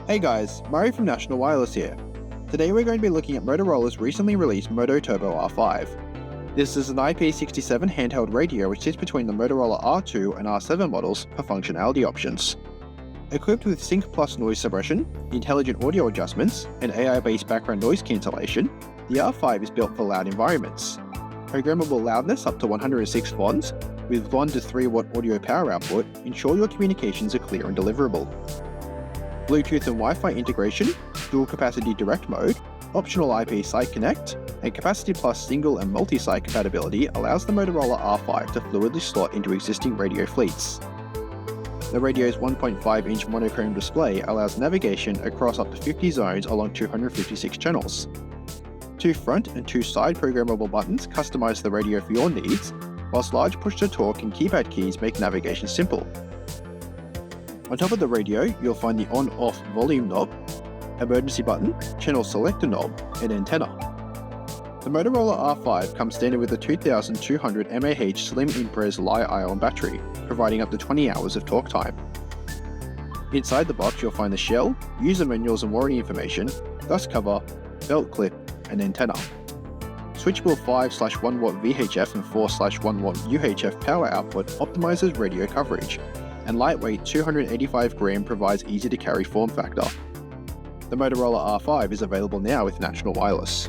Hey guys, Murray from National Wireless here. Today we're going to be looking at Motorola's recently released Moto Turbo R5. This is an IP67 handheld radio which sits between the Motorola R2 and R7 models for functionality options. Equipped with Sync Plus noise suppression, intelligent audio adjustments, and AI-based background noise cancellation, the R5 is built for loud environments. Programmable loudness up to 106 watts, with 1 to 3 watt audio power output, ensure your communications are clear and deliverable. Bluetooth and Wi-Fi integration, dual capacity direct mode, optional IP site connect, and Capacity Plus single and multi-site compatibility allows the Motorola R5 to fluidly slot into existing radio fleets. The radio's 1.5-inch monochrome display allows navigation across up to 50 zones along 256 channels. 2 front and 2 side programmable buttons customize the radio for your needs, whilst large push-to-talk and keypad keys make navigation simple. On top of the radio, you'll find the on-off volume knob, emergency button, channel selector knob, and antenna. The Motorola R5 comes standard with a 2200 mAh slim Impres Li-ion battery, providing up to 20 hours of talk time. Inside the box you'll find the shell, user manuals and warranty information, dust cover, belt clip, and antenna. Switchable 5/1 watt VHF and 4/1 watt UHF power output optimizes radio coverage, and lightweight 285 gram provides easy to carry form factor. The Motorola R5 is available now with National Wireless.